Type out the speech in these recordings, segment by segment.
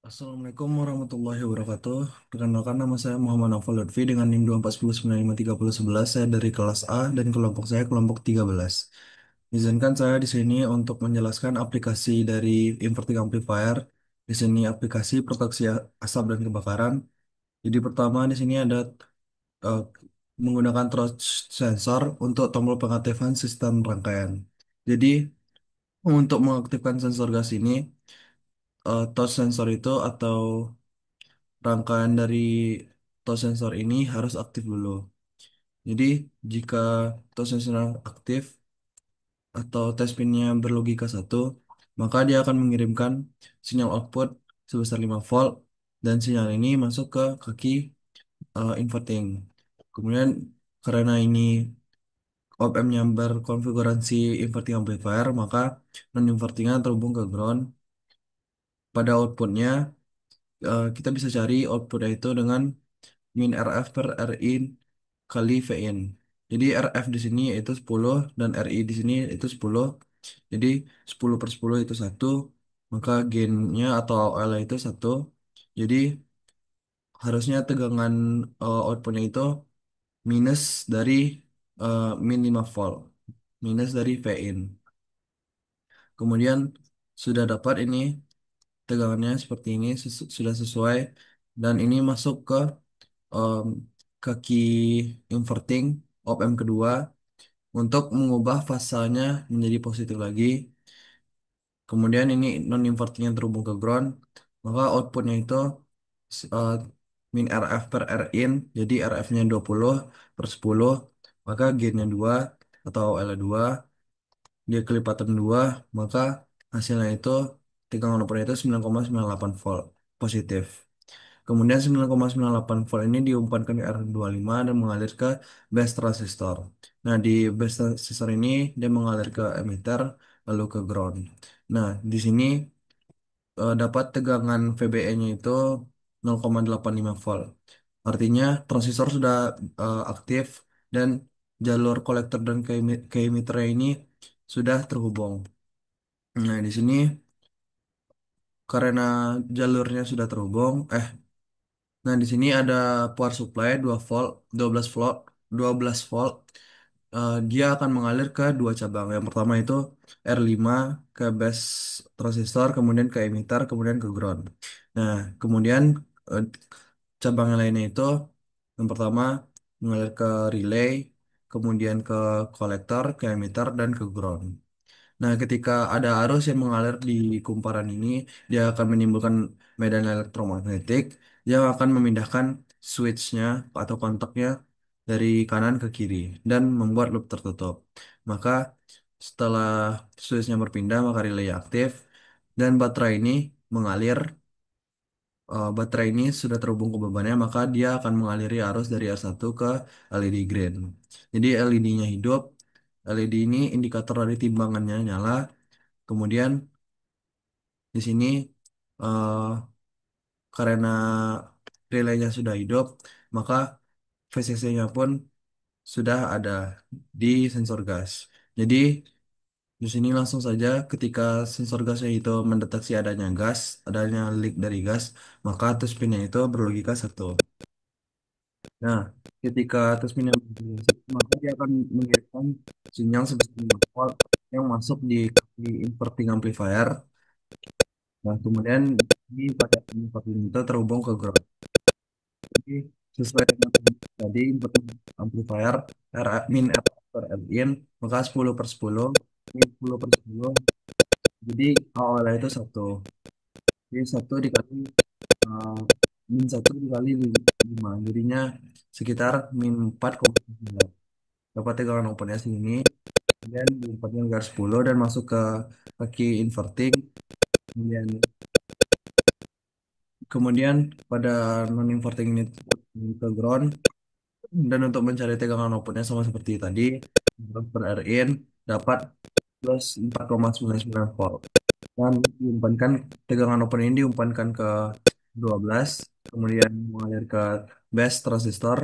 Assalamualaikum warahmatullahi wabarakatuh. Perkenalkan nama saya Muhammad Naufal Lutfi dengan NIM 240953011. Saya dari kelas A dan kelompok saya kelompok 13. Izinkan saya di sini untuk menjelaskan aplikasi dari inverting amplifier. Di sini aplikasi proteksi asap dan kebakaran. Jadi pertama di sini ada eh, menggunakan touch sensor untuk tombol pengaktifan sistem rangkaian. Jadi untuk mengaktifkan sensor gas ini, touch sensor itu atau rangkaian dari touch sensor ini harus aktif dulu. Jadi jika touch sensor aktif atau test pinnya berlogika satu, maka dia akan mengirimkan sinyal output sebesar 5 volt dan sinyal ini masuk ke kaki inverting. Kemudian karena ini op-ampnya berkonfigurasi inverting amplifier, maka non-invertingnya terhubung ke ground. Pada outputnya kita bisa cari outputnya itu dengan min RF per RI kali VN. Jadi RF di sini itu 10 dan RI di sini itu 10. Jadi 10 per 10 itu satu. Maka gainnya atau AOL itu satu. Jadi harusnya tegangan outputnya itu minus dari min 5 volt. Minus dari VN. Kemudian sudah dapat ini tegangannya seperti ini sudah sesuai. Dan ini masuk ke em, kaki inverting op-amp kedua untuk mengubah fasanya menjadi positif lagi. Kemudian ini non-inverting yang terhubung ke ground, maka outputnya itu eh, min RF per Rin, jadi RF-nya 20 per 10, maka gainnya 2 atau L2, dia kelipatan 2, maka hasilnya itu tegangan outputnya itu 9,98 volt positif. Kemudian 9,98 volt ini diumpankan ke R25 dan mengalir ke base transistor. Nah, di base transistor ini dia mengalir ke emitter lalu ke ground. Nah, di sini dapat tegangan VBE-nya itu 0,85 volt. Artinya transistor sudah aktif dan jalur kolektor dan ke emitternya ini sudah terhubung. Nah, di sini karena jalurnya sudah terhubung, nah, di sini ada power supply 2 volt, 12 volt, 12 volt. Dia akan mengalir ke dua cabang. Yang pertama itu R5 ke base transistor, kemudian ke emitter, kemudian ke ground. Nah, kemudian eh, cabang yang lainnya itu yang pertama mengalir ke relay, kemudian ke kolektor, ke emitter, dan ke ground. Nah, ketika ada arus yang mengalir di kumparan ini, dia akan menimbulkan medan elektromagnetik yang akan memindahkan switchnya atau kontaknya dari kanan ke kiri dan membuat loop tertutup. Maka setelah switchnya berpindah, maka relay aktif dan baterai ini mengalir. Baterai ini sudah terhubung ke bebannya, maka dia akan mengaliri arus dari R1 ke LED green. Jadi LED-nya hidup. LED ini indikator dari timbangannya nyala. Kemudian di sini eh, karena relaynya sudah hidup, maka VCC-nya pun sudah ada di sensor gas. Jadi di sini langsung saja ketika sensor gasnya itu mendeteksi adanya gas, adanya leak dari gas, maka atas pinnya itu berlogika satu. Nah, ketika atas pinnya berlogika satu, maka dia akan mengirimkan sinyal sebesar 5 volt yang masuk di inverting amplifier. Nah, kemudian di pada input itu terhubung ke ground. Jadi sesuai dengan tadi input amplifier R min R per R in, maka 10 per 10 ini 10 per 10. Jadi awalnya itu satu. Jadi satu dikali eh, min satu dikali 5. Jadinya sekitar min 4,9. Dapat tegangan opennya sini. Kemudian diempatkan garis 10 dan masuk ke kaki inverting. Kemudian kemudian pada non inverting ini ke ground. Dan untuk mencari tegangan outputnya sama seperti tadi, per R in dapat plus 4,99 volt. Dan diumpankan tegangan output ini diumpankan ke 12, kemudian mengalir ke base transistor,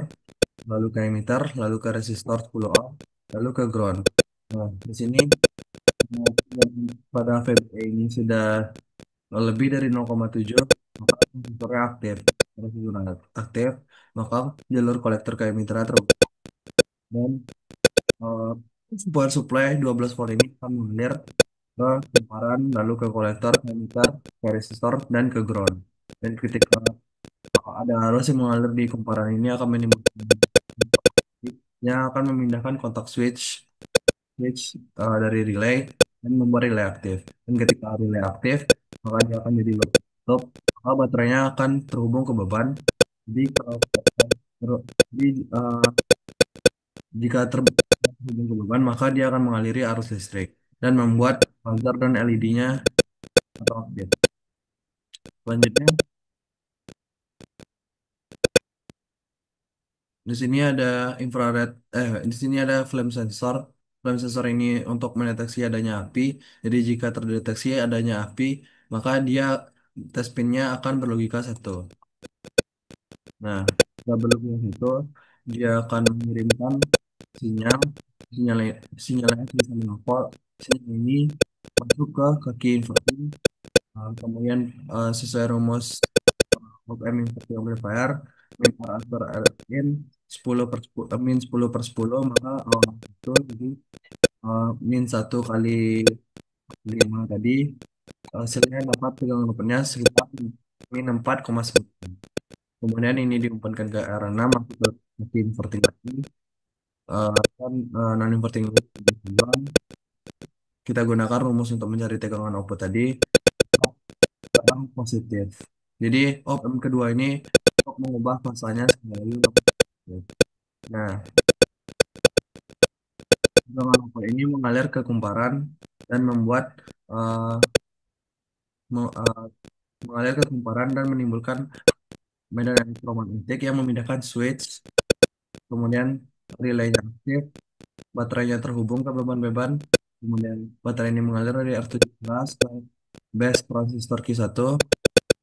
lalu ke emitter, lalu ke resistor 10 ohm, lalu ke ground. Nah, di sini pada VBE ini sudah lebih dari 0,7. maka transitornya aktif. Transistor aktif, maka jalur kolektor ke emitter terbuka. Dan eh, supply 12 volt ini akan mengalir ke kumparan, lalu ke kolektor, ke emitter, ke resistor, dan ke ground. Dan ketika ada arus yang mengalir di kumparan ini akan menimbulkan yang akan memindahkan kontak switch dari relay dan membuat relay aktif. Dan ketika relay aktif, maka dia akan jadi loop, maka baterainya akan terhubung ke beban. Jadi kalau jadi, jika terhubung ke beban, maka dia akan mengaliri arus listrik dan membuat buzzer dan LED-nya atau aktif. Selanjutnya, di sini ada infrared, di sini ada flame sensor. Flame sensor ini untuk mendeteksi adanya api. Jadi jika terdeteksi adanya api, maka dia tes pinnya akan berlogika satu. Nah, jika berlogika satu, dia akan mengirimkan sinyal, sinyal, sinyalnya bisa menopol. Sinyal ini masuk ke kaki inverter. Kemudian sesuai rumus UPM inverter amplifier, min per in 10 per 10, min 10 per 10, maka itu jadi min 1 kali 5 tadi, hasilnya dapat tegangan umpannya sekitar min 4,9. Kemudian ini diumpankan ke R6, masuk ke mesin inverting lagi, dan non inverting loop. Kita gunakan rumus untuk mencari tegangan output tadi, yang positif. Jadi op-amp kedua ini untuk mengubah masanya menjadi positif. Nah, tegangan output ini mengalir ke kumparan dan membuat eh, me- eh, mengalir ke kumparan dan menimbulkan medan elektromagnetik yang memindahkan switch, kemudian relaynya aktif, baterainya terhubung ke beban-beban, kemudian baterai ini mengalir dari R17 ke base transistor Q1,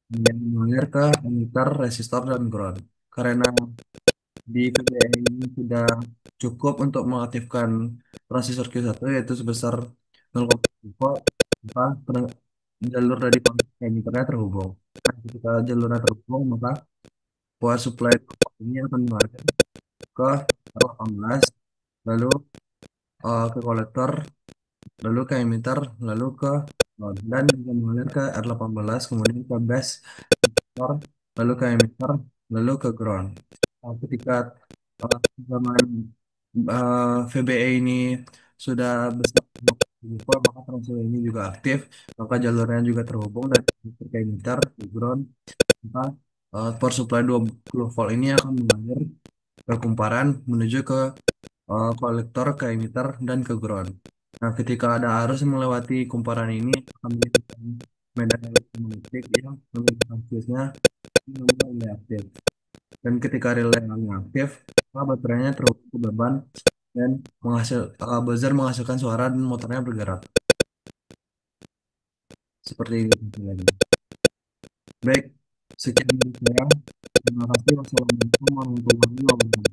kemudian mengalir ke emitter, resistor, dan ground. Karena di VGA ini sudah cukup untuk mengaktifkan transistor Q1 yaitu sebesar 0,1 volt, maka jalur dari emiternya terhubung. Nah, ketika jalurnya terhubung, maka power supply ini akan mengalir ke R18, lalu ke kolektor, lalu ke emitter, lalu ke load, dan juga mengalir ke R18, kemudian ke base, lalu ke emitter, lalu ke ground. Ketika zaman VBE ini sudah besar, maka transfer ini juga aktif, maka jalurnya juga terhubung dan ke emitter, ke ground, maka power supply 20 volt ini akan mengalir ke kumparan menuju ke kolektor, ke emitter, dan ke ground. Nah, ketika ada arus yang melewati kumparan ini akan menimbulkan medan elektromagnetik yang memiliki fase-nya mulai aktif. Dan ketika relay yang aktif, maka baterainya terhubung ke beban dan buzzer menghasilkan suara dan motornya bergerak. Seperti ini lagi. Baik, sekian dari saya. Terima kasih. Wassalamualaikum warahmatullahi wabarakatuh.